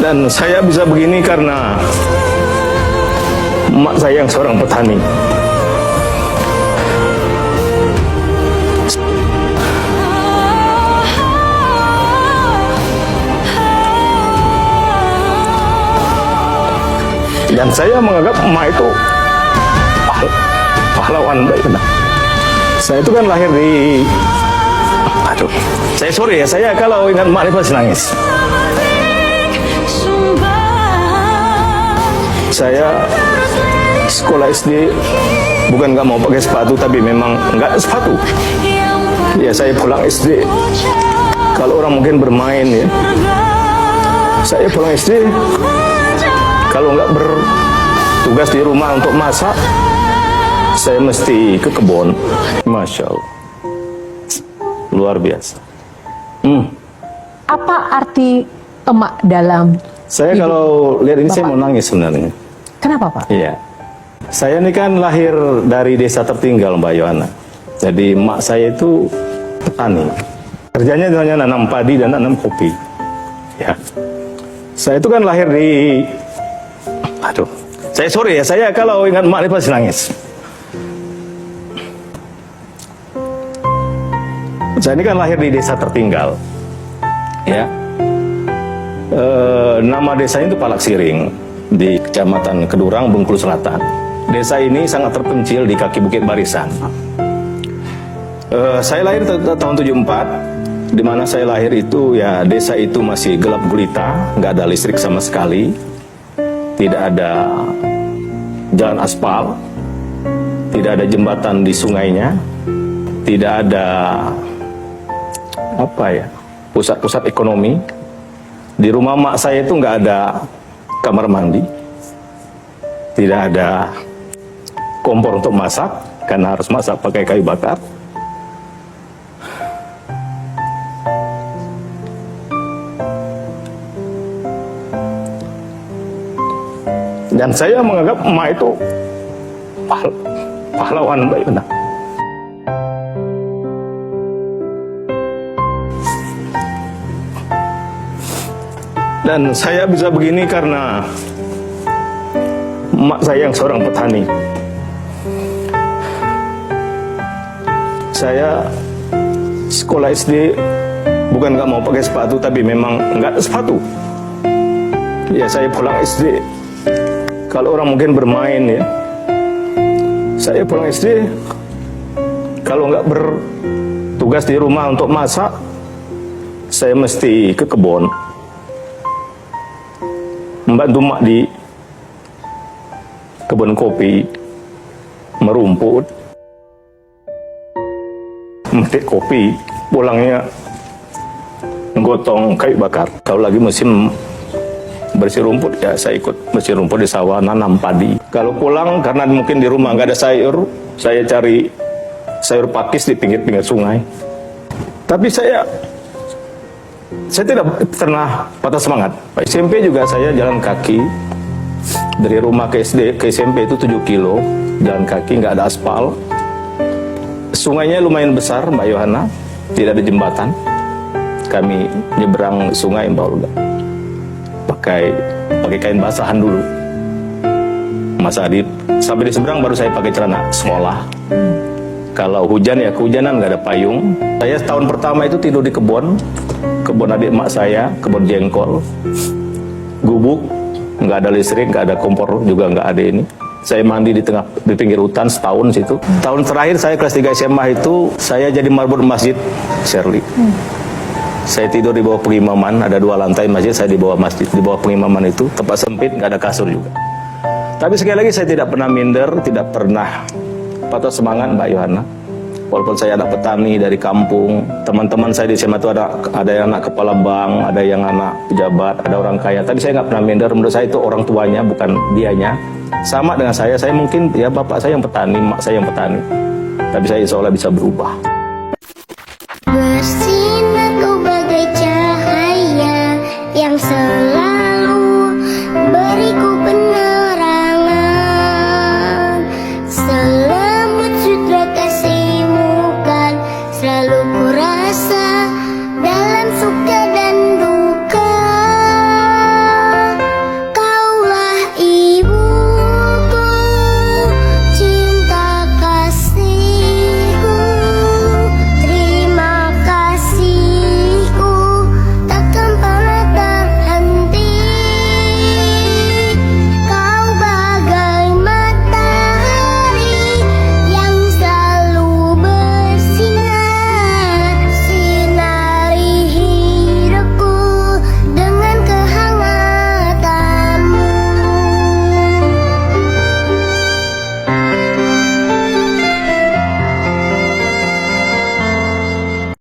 Dan saya bisa begini karena emak saya yang seorang petani. Dan saya menganggap emak itu pahlawan baik. Saya itu kan lahir di... saya kalau ingat emak itu pasti nangis. Saya sekolah SD bukan nggak mau pakai sepatu, tapi memang nggak ada sepatu. Ya, saya pulang SD. Kalau orang mungkin bermain ya, saya pulang SD. Kalau nggak bertugas di rumah untuk masak, saya mesti ke kebun. Masya Allah, luar biasa. Apa arti emak dalam? Saya kalau lihat ini Bapak, saya mau nangis sebenarnya. Kenapa Pak? Iya, saya ini kan lahir dari desa tertinggal Mbak Yohana. Jadi emak saya itu petani. Kerjanya hanya nanam padi dan nanam kopi. Ya, saya itu kan lahir di... saya kalau ingat emak ini pasti nangis. Saya ini kan lahir di desa tertinggal. Ya, nama desanya itu Palak Siring di Kecamatan Kedurang, Bengkulu Selatan. Desa ini sangat terpencil di kaki Bukit Barisan. Saya lahir tahun 74, di mana saya lahir itu ya desa itu masih gelap gulita, nggak ada listrik sama sekali, tidak ada jalan aspal, tidak ada jembatan di sungainya, tidak ada pusat-pusat ekonomi. Di rumah mak saya itu nggak ada kamar mandi, tidak ada kompor untuk masak karena harus masak pakai kayu bakar. Dan saya menganggap emak itu pahlawan baik. Dan saya bisa begini karena emak saya yang seorang petani. Saya sekolah SD bukan nggak mau pakai sepatu, tapi memang nggak ada sepatu. Ya, saya pulang SD. Kalau orang mungkin bermain ya, saya pulang SD. Kalau nggak bertugas di rumah untuk masak, saya mesti ke kebun, membantu mak di kebun kopi, merumput, metik kopi, pulangnya menggotong kayu bakar. Kalau lagi musim bersih rumput, ya saya ikut bersih rumput di sawah, nanam padi. Kalau pulang karena mungkin di rumah nggak ada sayur, saya cari sayur pakis di pinggir-pinggir sungai. Tapi saya tidak pernah patah semangat. SMP juga saya jalan kaki dari rumah ke SD ke SMP itu 7 kilo jalan kaki, nggak ada aspal. Sungainya lumayan besar Mbak Yohana, tidak ada jembatan. Kami nyebrang sungai Mbak Olga pakai kain basahan dulu. Mas Adit sampai di seberang baru saya pakai celana sekolah. Kalau hujan ya kehujanan, nggak ada payung. Saya tahun pertama itu tidur di kebun adik emak saya, kebun jengkol, gubuk, nggak ada listrik, nggak ada kompor juga, nggak ada ini. Saya mandi di pinggir hutan setahun situ. Tahun terakhir saya kelas 3 SMA itu saya jadi marbot masjid Shirley. Saya tidur di bawah pengimaman, ada 2 lantai masjid, saya di bawah masjid, di bawah pengimaman itu, tempat sempit, nggak ada kasur juga. Tapi sekali lagi saya tidak pernah minder, tidak pernah patah semangat Mbak Yohana. Walaupun saya anak petani dari kampung, teman-teman saya di SMA itu ada yang anak kepala bank, ada yang anak pejabat, ada orang kaya. Tapi saya nggak pernah minder. Menurut saya itu orang tuanya, bukan dianya. Sama dengan saya mungkin ya bapak saya yang petani, mak saya yang petani. Tapi saya insya Allah bisa berubah. Bersinar kau bagai cahaya yang selalu beriku penerangan. Selembut sutra kasihmu kan selalu ku rasa dalam suka